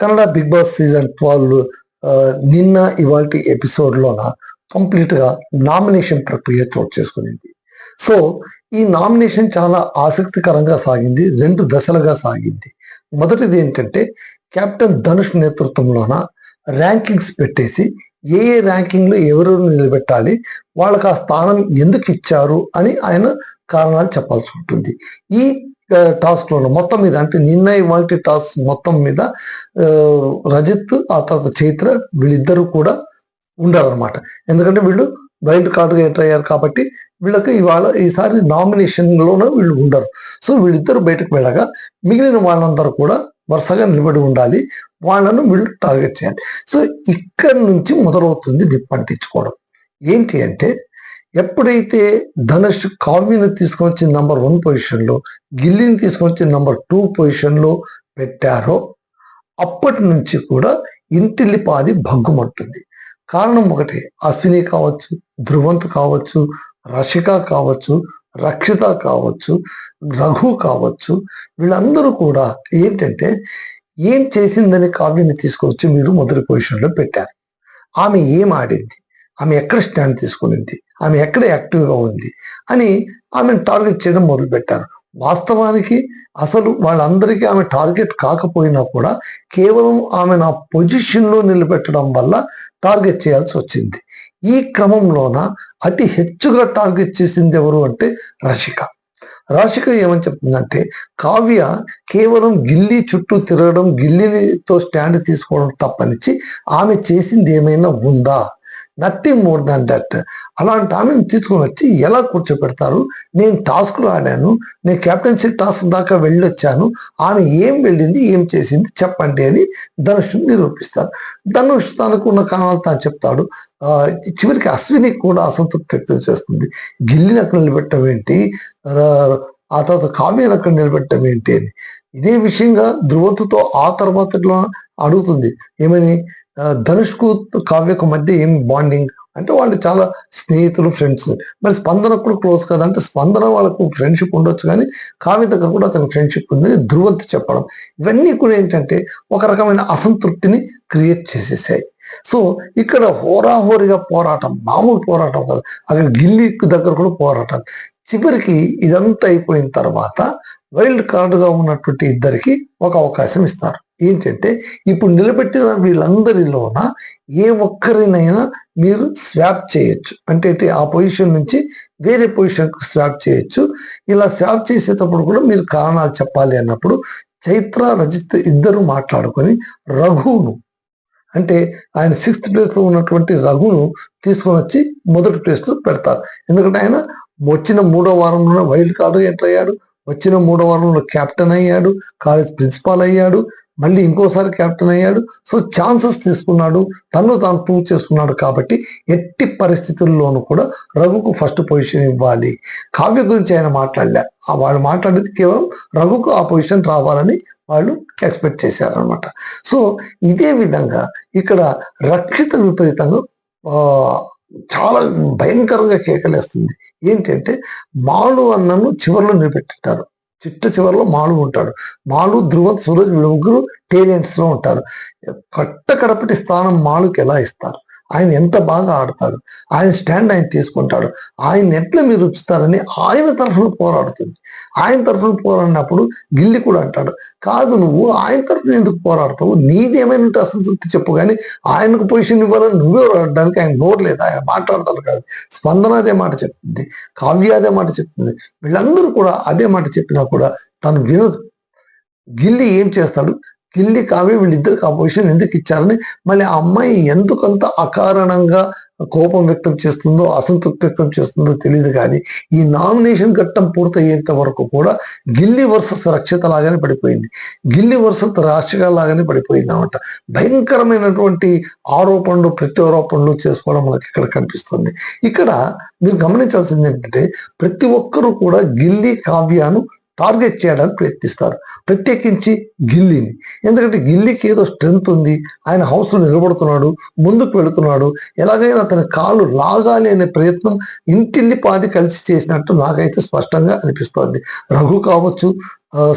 Kannada big boss season 12 నిన్న ఇవాల్టి ఎపిసోడ్లోన కంప్లీట్గా నామినేషన్ ప్రక్రియ చోటు చేసుకునింది. సో ఈ నామినేషన్ చాలా ఆసక్తికరంగా సాగింది. 2 దశలుగా సాగింది. మొదటిది ఏంటంటే కెప్టెన్ ధనుష్ నేతృత్వంలోన ర్యాంకింగ్స్ పెట్టేసి ఏ ర్యాంకింగ్లో ఎవరెవరు నిలబెట్టాలి, వాళ్ళకి ఆ స్థానం ఎందుకు ఇచ్చారు అని ఆయన కారణాలు చెప్పాల్సి ఉంటుంది. ఈ టాస్క్ లో మొత్తం మీద అంటే నిన్న ఇవాళ టాస్క్ మొత్తం మీద రజిత్ ఆ తర్వాత చైత్ర వీళ్ళిద్దరూ కూడా ఉండాలన్నమాట. ఎందుకంటే వీళ్ళు వైల్డ్ కార్డుగా ఎంటర్ అయ్యారు కాబట్టి వీళ్ళకి ఈసారి నామినేషన్ లోనే వీళ్ళు ఉండరు. సో వీళ్ళిద్దరు బయటకు వెళ్ళగా మిగిలిన వాళ్ళందరూ కూడా వరుసగా నిలబడి ఉండాలి. వాళ్ళను వీళ్ళు టార్గెట్ చేయాలి. సో ఇక్కడి నుంచి మొదలవుతుంది నిప్పంటించుకోవడం. ఏంటి అంటే ఎప్పుడైతే ధనుష్ కావ్యను తీసుకొచ్చి నంబర్ 1 పొజిషన్లో, గిల్లిని తీసుకొచ్చి నంబర్ 2 పొజిషన్లో పెట్టారో అప్పటి నుంచి కూడా ఇంటిల్లిపాది భగ్గుమంటుంది. కారణం ఒకటి, అశ్విని కావచ్చు, ధ్రువంత్ కావచ్చు, రషిక కావచ్చు, రక్షిత కావచ్చు, రఘు కావచ్చు, వీళ్ళందరూ కూడా ఏంటంటే ఏం చేసిందని కావ్యని తీసుకొచ్చి మీరు మొదటి పొజిషన్లో పెట్టారు. ఆమె ఏం ఆడింది, ఆమె ఎక్కడ స్టాండ్ తీసుకునింది, ఆమె ఎక్కడ యాక్టివ్గా ఉంది అని ఆమెను టార్గెట్ చేయడం మొదలుపెట్టారు. వాస్తవానికి అసలు వాళ్ళందరికీ ఆమె టార్గెట్ కాకపోయినా కూడా కేవలం ఆమె నా పొజిషన్లో నిలబెట్టడం వల్ల టార్గెట్ చేయాల్సి వచ్చింది. ఈ క్రమంలోన అతి హెచ్చుగా టార్గెట్ చేసింది ఎవరు అంటే రషిక. రాశిక ఏమని చెప్తుందంటే కావ్య కేవలం గిల్లి చుట్టూ తిరగడం, గిల్లితో స్టాండ్ తీసుకోవడం తప్పనిచ్చి ఆమె చేసింది ఏమైనా ఉందా? Nothing more than that. అలాంటి ఆమెను తీసుకొని వచ్చి ఎలా కూర్చోపెడతారు? నేను టాస్క్లో ఆడాను, నేను కెప్టెన్సీ టాస్క్ దాకా వెళ్ళొచ్చాను, ఆమె ఏం వెళ్ళింది, ఏం చేసింది చెప్పండి అని ధనుష్ నిరూపిస్తారు. ధనుష్ తనకున్న కారణాలు తాను చెప్తాడు. చివరికి అశ్విని కూడా అసంతృప్తి వ్యక్తం చేస్తుంది. గిల్లిని అక్కడ నిలబెట్టడం ఏంటి, ఆ తర్వాత కావ్యను అక్కడ నిలబెట్టడం ఏంటి అని. ఇదే విషయంగా ధ్రువంతుతో ఆ తర్వాత అడుగుతుంది ఏమని, ధనుష్కు కావ్యకు మధ్య ఏం బాండింగ్ అంటే వాళ్ళు చాలా స్నేహితులు, ఫ్రెండ్స్. మరి స్పందన కూడా క్లోజ్ కదా అంటే స్పందన వాళ్ళకు ఫ్రెండ్షిప్ ఉండొచ్చు, కానీ కావ్య దగ్గర కూడా అతనికి ఫ్రెండ్షిప్ ఉందని ధ్రువంత్ చెప్పడం, ఇవన్నీ కూడా ఏంటంటే ఒక రకమైన అసంతృప్తిని క్రియేట్ చేసేసాయి. సో ఇక్కడ హోరాహోరీగా పోరాటం, మామూలు పోరాటం కదా, అక్కడ గిల్లి దగ్గర కూడా పోరాటం. చివరికి ఇదంతా అయిపోయిన తర్వాత వైల్డ్ కార్డుగా ఉన్నటువంటి ఇద్దరికి ఒక అవకాశం ఇస్తారు. ఏంటంటే ఇప్పుడు నిలబెట్టిన వీళ్ళందరిలోన ఏ ఒక్కరినైనా మీరు స్వాప్ చేయొచ్చు. అంటే ఆ పొజిషన్ నుంచి వేరే పొజిషన్కు స్వాప్ చేయొచ్చు. ఇలా స్వాప్ చేసేటప్పుడు కూడా మీరు కారణాలు చెప్పాలి అన్నప్పుడు చైత్ర, రజిత్ ఇద్దరు మాట్లాడుకొని రఘును, అంటే ఆయన 6th ప్లేస్లో ఉన్నటువంటి రఘును తీసుకొని వచ్చి మొదటి ప్లేస్లో పెడతారు. ఎందుకంటే ఆయన వచ్చిన 3వ వారంలో వైల్డ్ కార్డు ఎంటర్ అయ్యాడు, వచ్చిన 3వ వారంలో కెప్టెన్ అయ్యాడు, కాలేజ్ ప్రిన్సిపాల్ అయ్యాడు, మళ్ళీ ఇంకోసారి కెప్టెన్ అయ్యాడు. సో ఛాన్సెస్ తీసుకున్నాడు, తను తాను ప్రూవ్ చేసుకున్నాడు. కాబట్టి ఎట్టి పరిస్థితుల్లోనూ కూడా రఘుకు ఫస్ట్ పొజిషన్ ఇవ్వాలి. కావ్య గురించి ఆయన మాట్లాడలే, వాళ్ళు మాట్లాడేది కేవలం రఘుకు ఆ పొజిషన్ రావాలని వాళ్ళు ఎక్స్పెక్ట్ చేశారనమాట. సో ఇదే విధంగా ఇక్కడ రక్షిత విపరీతంగా చాలా భయంకరంగా కేకలేస్తుంది. ఏంటంటే మాలు అన్నను చివరిలో నిలబెట్టారు. చివరిలో మాలు ఉంటాడు. మాలు, ధ్రువంత్, సూరజ్ వీళ్ళు ముగ్గురు టేలెంట్స్ లో ఉంటారు. కడపటి స్థానం మాలుకి ఎలా ఇస్తారు? ఆయన ఎంత బాగా ఆడతాడు, ఆయన స్టాండ్ ఆయన తీసుకుంటాడు, ఆయన ఎట్లా మీరు ఉంచుతారని ఆయన తరఫున పోరాడుతుంది. ఆయన తరఫున పోరాడినప్పుడు గిల్లి కూడా అంటాడు, కాదు నువ్వు ఆయన తరఫున ఎందుకు పోరాడతావు, నీదేమైనా అసంతృప్తి చెప్పు, కానీ ఆయనకు పొజిషన్ ఇవ్వాలని నువ్వే ఆడడానికి ఆయన నోరు లేదు, ఆయన మాట్లాడతాడు కాదు. స్పందన అదే మాట చెప్తుంది, కావ్య అదే మాట చెప్తుంది, వీళ్ళందరూ కూడా అదే మాట చెప్పినా కూడా తను వినదు. గిల్లి ఏం చేస్తాడు, గిల్లి కావ్య వీళ్ళిద్దరికి ఆ పొజిషన్ ఎందుకు ఇచ్చారని మళ్ళీ ఆ అమ్మాయి ఎందుకంత అకారణంగా కోపం వ్యక్తం చేస్తుందో, అసంతృప్తి వ్యక్తం చేస్తుందో తెలియదు. కానీ ఈ నామినేషన్ ఘట్టం పూర్తయ్యేంత వరకు కూడా గిల్లి వర్సెస్ రక్షిత లాగానే పడిపోయింది, గిల్లి వర్సెస్ రాశిక లాగానే పడిపోయింది అనమాట. భయంకరమైనటువంటి ఆరోపణలు, ప్రత్యారోపణలు చేసుకోవడం మనకి ఇక్కడ కనిపిస్తుంది. ఇక్కడ మీరు గమనించాల్సింది ఏంటంటే ప్రతి ఒక్కరూ కూడా గిల్లి కావ్యను టార్గెట్ చేయడానికి ప్రయత్నిస్తారు. ప్రత్యేకించి గిల్లీని. ఎందుకంటే గిల్లీకి ఏదో స్ట్రెంగ్త్ ఉంది, ఆయన హౌస్లో నిలబడుతున్నాడు, ముందుకు వెళుతున్నాడు, ఎలాగైనా అతని కాలు లాగాలి అనే ప్రయత్నం ఇంటిల్లిపాది కలిసి చేసినట్టు నాకైతే స్పష్టంగా అనిపిస్తోంది. రఘు కావచ్చు,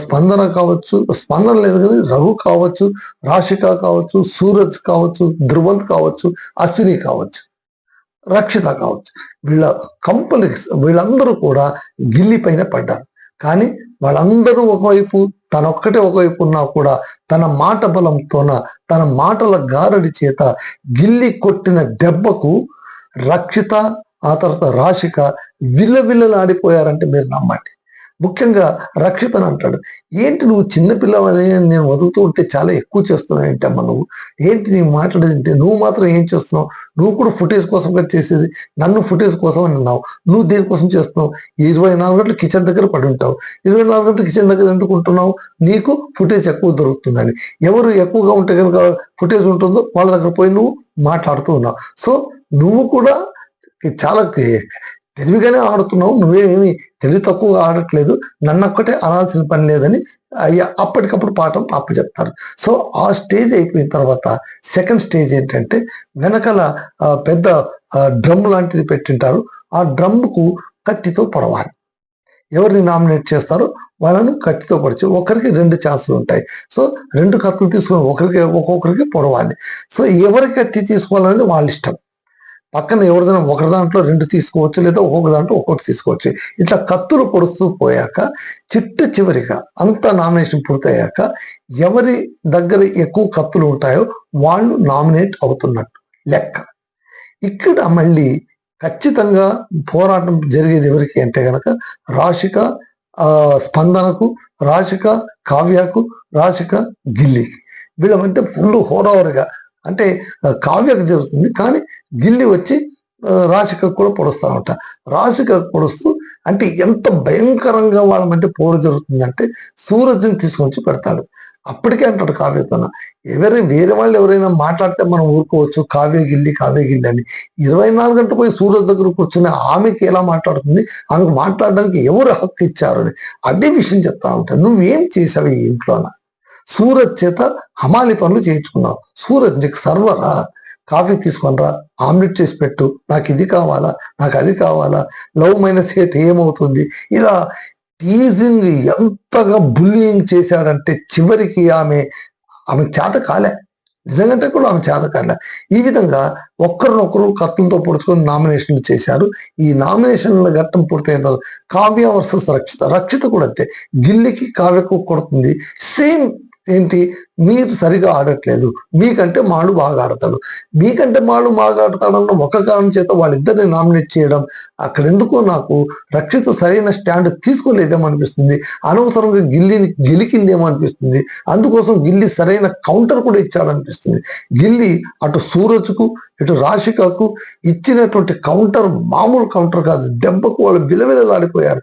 స్పందన కావచ్చు, స్పందన లేదు కానీ రఘు కావచ్చు, రాశిక కావచ్చు, సూరజ్ కావచ్చు, ధ్రువంత్ కావచ్చు, అశ్విని కావచ్చు, రక్షిత కావచ్చు, వీళ్ళందరూ కూడా గిల్లి పైన పడ్డారు. కానీ వాళ్ళందరూ ఒకవైపు, తనొక్కటే ఒకవైపు ఉన్నా కూడా తన మాట బలంతోన, తన మాటల గారడి చేత గిల్లి కొట్టిన దెబ్బకు రక్షిత, ఆ తర్వాత రాశిక విల్లవిల్లలాడిపోయారంటే మీరు నమ్మండి. ముఖ్యంగా రక్షితను అంటాడు, ఏంటి నువ్వు చిన్నపిల్లవని నేను వదులుతూ ఉంటే చాలా ఎక్కువ చేస్తున్నావు ఏంటమ్మా, నువ్వు ఏంటి నీ మాట్లాడేది, నువ్వు మాత్రం ఏం చేస్తున్నావు, నువ్వు కూడా ఫుటేజ్ కోసం కదా చేసేది, నన్ను ఫుటేజ్ కోసం అని అన్నావు, నువ్వు దేనికోసం చేస్తున్నావు, 24 గంటలు కిచెన్ దగ్గర పడి ఉంటావు, 24 గంటలు కిచెన్ దగ్గర ఎందుకు ఉంటున్నావు, నీకు ఫుటేజ్ ఎక్కువ దొరుకుతుందని. ఎవరు ఎక్కువగా ఉంటే కనుక ఫుటేజ్ ఉంటుందో వాళ్ళ దగ్గర పోయి నువ్వు మాట్లాడుతూ ఉన్నావు. సో నువ్వు కూడా చాలా తెలివిగానే ఆడుతున్నావు, నువ్వేమి తెలివి తక్కువగా ఆడట్లేదు, నన్నొక్కటే అనాల్సిన పని లేదని అయ్యా అప్పటికప్పుడు పాఠం అప్పచెప్తారు. సో ఆ స్టేజ్ అయిపోయిన తర్వాత సెకండ్ స్టేజ్ ఏంటంటే, వెనకాల పెద్ద డ్రమ్ లాంటిది పెట్టింటారు, ఆ డ్రమ్కు కత్తితో పొడవాలి. ఎవరిని నామినేట్ చేస్తారో వాళ్ళను కత్తితో పొడిచి, ఒకరికి 2 ఛాన్సులు ఉంటాయి. సో 2 కత్తులు తీసుకొని ఒక్కొక్కరికి పొడవాలి. సో ఎవరి కత్తి తీసుకోవాలనేది వాళ్ళ ఇష్టం. పక్కన ఎవరిదైనా ఒకరి దాంట్లో 2 తీసుకోవచ్చు, లేదా ఒక్కొక్క దాంట్లో ఒక్కొక్కటి తీసుకోవచ్చు. ఇట్లా కత్తులు పొడుస్తూ పోయాక చివరిగా అంత నామినేషన్ పూర్తయ్యాక ఎవరి దగ్గర ఎక్కువ కత్తులు ఉంటాయో వాళ్ళు నామినేట్ అవుతున్నట్టు లెక్క. ఇక్కడ మళ్ళీ ఖచ్చితంగా పోరాటం జరిగేది ఎవరికి అంటే కనుక రాశిక స్పందనకు, రాశిక కావ్యకు, రాశిక గిల్లికి. వీళ్ళ మధ్య ఫుల్ హోరావరిగా, అంటే కావ్యకు జరుగుతుంది, కానీ గిల్లి వచ్చి రాశిక కూడా పొడుస్తూ ఉంటా. రాశిక పొడుస్తూ అంటే ఎంత భయంకరంగా వాళ్ళ మధ్య పోరు జరుగుతుందంటే సూరజ్ని తీసుకొచ్చి పెడతాడు. అప్పటికే అంటాడు కావ్యతన, వేరే వాళ్ళు ఎవరైనా మాట్లాడితే మనం ఊరుకోవచ్చు, కావ్య గిల్లి అని. 24 గంటలు పోయి సూరజ్ దగ్గర కూర్చుని ఆమెకి ఎలా మాట్లాడుతుంది, ఆమెకు మాట్లాడడానికి ఎవరు హక్కు ఇచ్చారు అని అదే విషయం చెప్తా ఉంటాడు. నువ్వేం చేసావు ఈ ఇంట్లోన? సూరజ్ చేత హమాలి పనులు చేయించుకున్నావు. సూరజ్ నీకు సర్వరా, కాఫీ తీసుకొనరా, ఆమ్లెట్ చేసి పెట్టు, నాకు ఇది కావాలా, నాకు అది కావాలా, లవ్ మైనస్ హేట్ ఏమవుతుంది, ఇలా టీజింగ్ ఎంతగా బుల్లింగ్ చేశాడంటే చివరికి ఆమె చేత కాలే, నిజంగా కూడా ఆమె చేత కాలే. ఈ విధంగా ఒక్కరినొకరు కత్తులతో పొడుచుకొని నామినేషన్లు చేశారు. ఈ నామినేషన్ల ఘట్టం పూర్తయిన తర్వాత కావ్య వర్సెస్ రక్షిత కూడా అంతే, గిల్లికి కావ్యకు కొడుతుంది. సేమ్ ఏంటి, మీరు సరిగా ఆడట్లేదు, మీకంటే మాడు బాగా ఆడతాడు, మీకంటే మాడు బాగా ఆడతాడన్న ఒక కారణం చేత వాళ్ళిద్దరిని నామినేట్ చేయడం, అక్కడ ఎందుకో నాకు రక్షిత సరైన స్టాండ్ తీసుకోలేదేమో అనిపిస్తుంది, అనవసరంగా గిల్లిని గెలికిందేమో అనిపిస్తుంది, అందుకోసం గిల్లి సరైన కౌంటర్ కూడా ఇచ్చాడనిపిస్తుంది. గిల్లి అటు సూరజ్కు ఇటు రాశికకు ఇచ్చినటువంటి కౌంటర్ మామూలు కౌంటర్ కాదు, దెబ్బకు వాళ్ళు విలవిలలాడిపోయారు.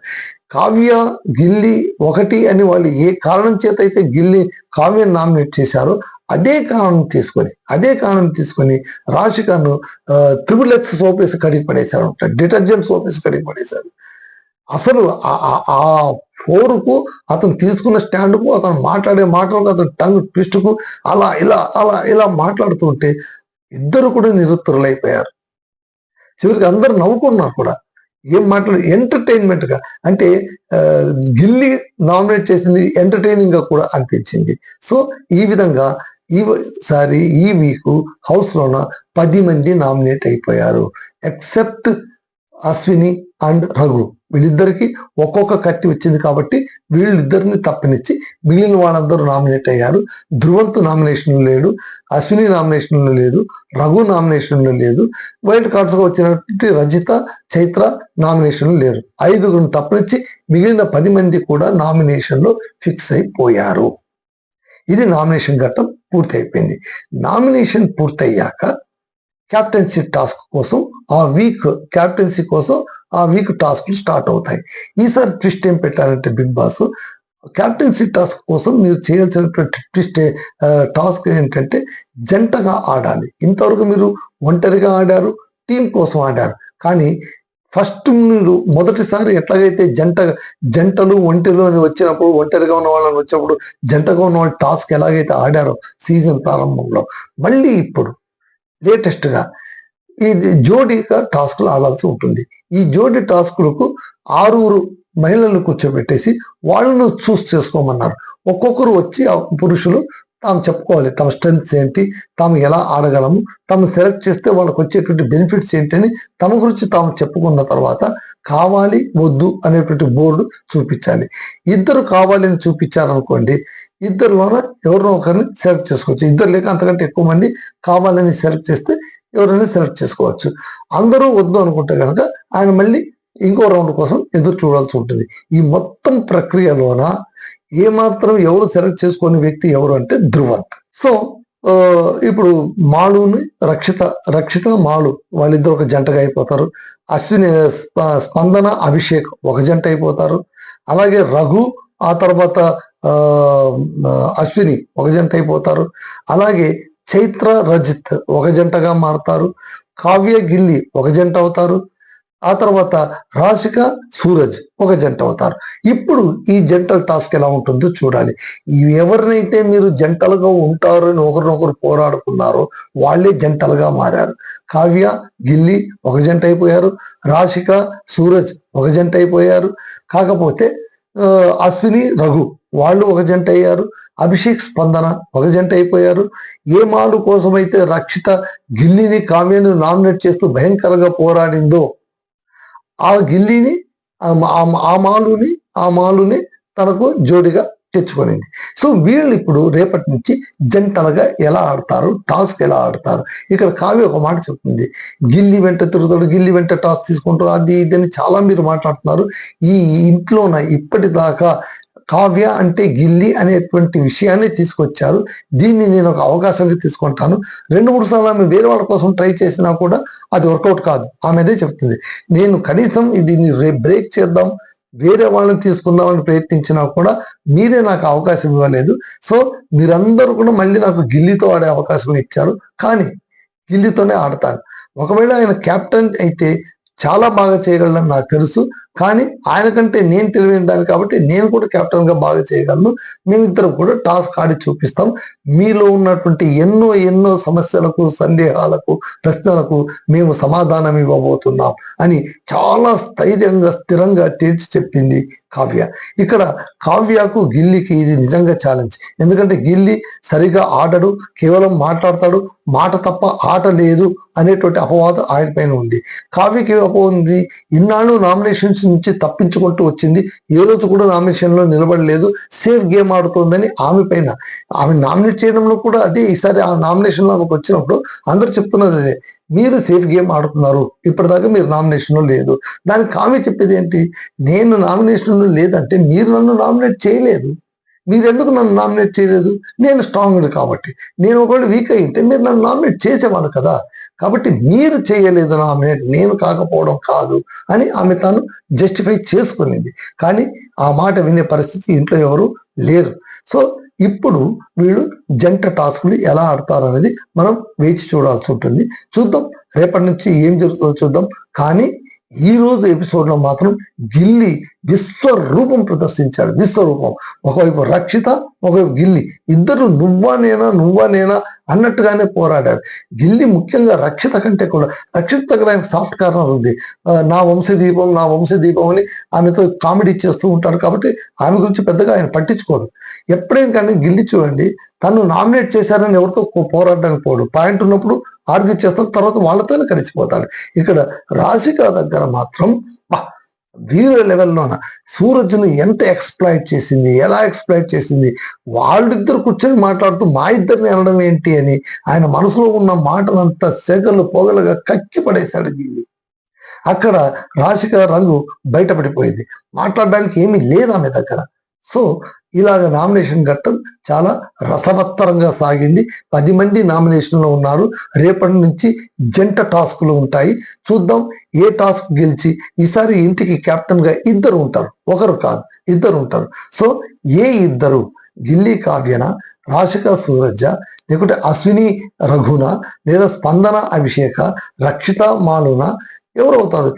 కావ్య గిల్లి ఒకటి అని వాళ్ళు ఏ కారణం చేత అయితే గిల్లి కావ్యను నామినేట్ చేశారో అదే కారణం తీసుకొని రాశికను XXX సోప్ వేసి కడిగి పడేశారు, డిటర్జెంట్ సోప్ వేసి కడిగి పడేశారు. అసలు ఆ ఫోరుకు, అతను తీసుకున్న స్టాండ్కు, అతను మాట్లాడే మాటలకు, అతను టంగ్ ట్విస్ట్కు ఇలా మాట్లాడుతుంటే ఇద్దరు కూడా నిరుత్తరులైపోయారు. చివరికి అందరు నవ్వుకున్నారు కూడా. ఏం ఎంటర్టైన్మెంట్ గా, అంటే గిల్లి నామినేట్ చేసింది ఎంటర్టైనింగ్ గా కూడా అనిపించింది. సో ఈ విధంగా ఈ వీక్ హౌస్ లోన 10 మంది నామినేట్ అయిపోయారు, ఎక్సెప్ట్ అశ్విని అండ్ రఘు. వీళ్ళిద్దరికి ఒక్కొక్క కత్తి వచ్చింది కాబట్టి వీళ్ళిద్దరిని తప్పనిచ్చి మిగిలిన వాళ్ళందరూ నామినేట్ అయ్యారు. ధ్రువంత్ నామినేషన్లు లేడు, అశ్విని నామినేషన్లు లేదు, రఘు నామినేషన్లు లేదు, వైల్డ్ కార్డ్స్ గా వచ్చినటువంటి రజిత, చైత్ర నామినేషన్లు లేరు. 5గురిని తప్పనిచ్చి మిగిలిన 10 మంది కూడా నామినేషన్లో ఫిక్స్ అయిపోయారు. ఇది నామినేషన్ ఘట్టం పూర్తి అయిపోయింది. నామినేషన్ పూర్తయ్యాక క్యాప్టెన్సీ టాస్క్ కోసం ఆ వీక్ టాస్క్లు స్టార్ట్ అవుతాయి. ఈసారి ట్విస్ట్ ఏం పెట్టారంటే బిగ్ బాస్, క్యాప్టెన్సీ టాస్క్ కోసం మీరు చేయాల్సినటువంటి టాస్క్ ఏంటంటే జంటగా ఆడాలి. ఇంతవరకు మీరు ఒంటరిగా ఆడారు, టీం కోసం ఆడారు, కానీ ఫస్ట్ మీరు మొదటిసారి ఎట్లాగైతే జంటలు ఒంటెలు అని వచ్చినప్పుడు, ఒంటరిగా ఉన్న వాళ్ళని వచ్చినప్పుడు జంటగా ఉన్న వాళ్ళు టాస్క్ ఎలాగైతే ఆడారో సీజన్ ప్రారంభంలో, మళ్ళీ ఇప్పుడు లేటెస్ట్ గా ఇది జోడీగా టాస్క్లు ఆడాల్సి ఉంటుంది. ఈ జోడీ టాస్కులకు 6 మహిళలను కూర్చోబెట్టేసి వాళ్ళను చూస్ చేసుకోమన్నారు. ఒక్కొక్కరు వచ్చి ఆ పురుషులు తాము చెప్పుకోవాలి, తమ స్ట్రెంగ్స్ ఏంటి, తాము ఎలా ఆడగలము, తాము సెలెక్ట్ చేస్తే వాళ్ళకు వచ్చేటువంటి బెనిఫిట్స్ ఏంటి అని తమ గురించి తాము చెప్పుకున్న తర్వాత కావాలి వద్దు అనేటువంటి బోర్డు చూపించాలి. ఇద్దరు కావాలని చూపించారనుకోండి, ఇద్దరిలోన ఎవరినో ఒకరిని సెలెక్ట్ చేసుకోవచ్చు. ఇద్దరు లేక అంతకంటే ఎక్కువ మంది కావాలని సెలెక్ట్ చేస్తే ఎవరైనా సెలెక్ట్ చేసుకోవచ్చు. అందరూ వద్దు అనుకుంటే కనుక ఆయన మళ్ళీ ఇంకో రౌండ్ కోసం ఎదురు చూడాల్సి ఉంటుంది. ఈ మొత్తం ప్రక్రియలోన ఏమాత్రం ఎవరు సెలెక్ట్ చేసుకునే వ్యక్తి ఎవరు అంటే ధృవంత్. సో ఇప్పుడు మాలుని రక్షిత మాలు వాళ్ళిద్దరు ఒక జంటగా అయిపోతారు. అశ్విని స్పందన అభిషేక్ ఒక జంట అయిపోతారు. అలాగే రఘు ఆ తర్వాత అశ్విని ఒక జంట అయిపోతారు. అలాగే చైత్ర రజిత్ ఒక జంటగా మారుతారు. కావ్య గిల్లి ఒక జంట అవుతారు. ఆ తర్వాత రాశిక సూరజ్ ఒక జంట అవుతారు. ఇప్పుడు ఈ జంటల టాస్క్ ఎలా ఉంటుందో చూడాలి. ఎవరినైతే మీరు జంటలుగా ఉంటారు అని ఒకరినొకరు పోరాడుకున్నారో వాళ్ళే జంటలుగా మారారు. కావ్య గిల్లి ఒక జంట అయిపోయారు. రాశిక సూరజ్ ఒక జంట అయిపోయారు. కాకపోతే అశ్విని రఘు వాళ్ళు ఒక జంట అయ్యారు. అభిషేక్ స్పందన ఒక జంట అయిపోయారు. ఏ మాలు కోసమైతే రక్షిత గిల్లిని కావ్యను నామినేట్ చేస్తూ భయంకరంగా పోరాడిందో ఆ గిల్లిని ఆ మాలుని తనకు జోడిగా తెచ్చుకునింది. సో వీళ్ళు ఇప్పుడు రేపటి నుంచి జంటలుగా ఎలా ఆడతారు, టాస్క్ ఎలా ఆడతారు. ఇక్కడ కావ్య ఒక మాట చెప్తుంది, గిల్లి వెంట తిరుగుతాడు, గిల్లి వెంట టాస్క్ తీసుకుంటారు, అది ఇదని చాలా మీరు మాట్లాడుతున్నారు. ఈ ఇంట్లోన ఇప్పటిదాకా కావ్య అంటే గిల్లి అనేటువంటి విషయాన్ని తీసుకొచ్చారు. దీన్ని నేను ఒక అవకాశంగా తీసుకుంటాను. 2-3 సార్లు ఆమె వేరే వాళ్ళ కోసం ట్రై చేసినా కూడా అది వర్కౌట్ కాదు. ఆమె అదే చెప్తుంది, నేను కనీసం దీన్ని బ్రేక్ చేద్దాం, వేరే వాళ్ళని తీసుకుందామని ప్రయత్నించినా కూడా మీరే నాకు అవకాశం ఇవ్వలేదు. సో మీరందరూ కూడా మళ్ళీ నాకు గిల్లితో ఆడే అవకాశం ఇచ్చారు, కానీ గిల్లితోనే ఆడతాను. ఒకవేళ ఆయన కెప్టెన్ అయితే చాలా బాగా చేయగలను నాకు తెలుసు, కానీ ఆయన కంటే నేను తెలివైన దాన్ని కాబట్టి నేను కూడా కెప్టెన్ గా బాగా చేయగలను. మేమిద్దరం కూడా టాస్క్ ఆడి చూపిస్తాం. మీలో ఉన్నటువంటి ఎన్నో సమస్యలకు, సందేహాలకు, ప్రశ్నలకు మేము సమాధానం ఇవ్వబోతున్నాం అని చాలా స్థైర్యంగా స్థిరంగా తేల్చి చెప్పింది కావ్య. ఇక్కడ కావ్యకు గిల్లికి ఇది నిజంగా ఛాలెంజ్. ఎందుకంటే గిల్లి సరిగా ఆడడు, కేవలం మాట్లాడతాడు, మాట తప్ప ఆట లేదు అనేటువంటి అపవాదం ఆయన పైన ఉంది. కావ్యకి ఉంది, ఇన్నాళ్ళు నామినేషన్స్ నుంచి తప్పించుకుంటూ వచ్చింది, ఏ రోజు కూడా నామినేషన్ లో నిలబడలేదు, సేఫ్ గేమ్ ఆడుతోందని ఆమె పైన. ఆమె నామినేట్ చేయడంలో కూడా అదే, ఈసారి ఆ నామినేషన్ లో ఆమెకు వచ్చినప్పుడు అందరు చెప్తున్నది అదే, మీరు సేఫ్ గేమ్ ఆడుతున్నారు, ఇప్పటిదాకా మీరు నామినేషన్ లో లేదు. దానికి ఆమె చెప్పేది ఏంటి, నేను నామినేషన్ లో లేదంటే మీరు నన్ను నామినేట్ చేయలేదు, మీరు ఎందుకు నన్ను నామినేట్ చేయలేదు, నేను స్ట్రాంగ్ కాబట్టి. నేను ఒకవేళ వీక్ అయ్యింటే మీరు నన్ను నామినేట్ చేసేవాళ్ళు కదా, కాబట్టి మీరు చేయలేదు నామినేట్, నేను కాకపోవడం కాదు అని ఆమె తాను జస్టిఫై చేసుకునింది. కానీ ఆ మాట వినే పరిస్థితి ఇంట్లో ఎవరు లేరు. సో ఇప్పుడు వీళ్ళు జంట టాస్క్లు ఎలా ఆడతారు అనేది మనం వేచి చూడాల్సి ఉంటుంది. చూద్దాం రేపటి నుంచి ఏం జరుగుతుందో చూద్దాం. కానీ ఈ రోజు ఎపిసోడ్ లో మాత్రం గిల్లి విశ్వరూపం ప్రదర్శించాడు. విశ్వరూపం, ఒకవైపు రక్షిత, ఒకవైపు గిల్లి, ఇద్దరు నువ్వా నేనా అన్నట్టుగానే పోరాడారు. గిల్లి ముఖ్యంగా రక్షిత కంటే కూడా, రక్షిత దగ్గర ఆయన సాఫ్ట్ కార్నర్ ఉంది, నా వంశదీపం అని ఆమెతో కామెడీ చేస్తూ ఉంటారు కాబట్టి ఆమె గురించి పెద్దగా ఆయన పట్టించుకోడు. ఎప్పుడైనా కానీ గిల్లి చూడండి, తను నామినేట్ చేశారని ఎవరితో పోరాడడానికి పోడు, పాయింట్ ఉన్నప్పుడు ఆర్గ్యూ చేస్తాడు, తర్వాత వాళ్ళతోనే కలిసిపోతాడు. ఇక్కడ రాశిక దగ్గర మాత్రం వీర లెవెల్లోన సూరజ్ను ఎంత ఎక్స్ప్లాయిట్ చేసింది, ఎలా ఎక్స్ప్లాయిట్ చేసింది. వాళ్ళిద్దరు కూర్చొని మాట్లాడుతూ మా ఇద్దరిని అనడం ఏంటి అని ఆయన మనసులో ఉన్న మాటలంతా సెగలు పొగలుగా కక్కి పడేశాడు గిల్లి. అక్కడ రాశిక రంగు బయటపడిపోయింది, మాట్లాడడానికి ఏమీ లేదు ఆమె దగ్గర. సో ఇలాగ నామినేషన్ ఘట్టం చాలా రసవత్తరంగా సాగింది. 10 మంది నామినేషన్లో ఉన్నారు. రేపటి నుంచి జంట టాస్కులు ఉంటాయి. చూద్దాం ఏ టాస్క్ గెలిచి, ఈసారి ఇంటికి కెప్టెన్ గా ఇద్దరు ఉంటారు, ఒకరు కాదు ఇద్దరు ఉంటారు. సో ఏ ఇద్దరు, గిల్లి కావ్యన, రాశిక సూరజ, లేకుంటే అశ్విని రఘున, లేదా స్పందన అభిషేక, రక్షిత మాలున, ఎవరు అవుతారు,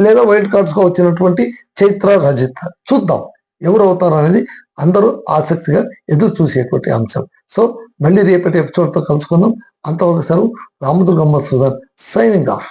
లేదా వైల్డ్ కార్డ్స్ గా వచ్చినటువంటి చైత్ర, రజిత్. చూద్దాం ఎవరు అవుతారు అనేది అందరూ ఆసక్తిగా ఎదురు చూసేటువంటి అంశం. సో మళ్ళీ రేపటి ఎపిసోడ్ తో కలుసుకుందాం. అంతవరకు సెలవు. రామదుర్గమ్మ సుధర్ సైనింగ్ ఆఫ్.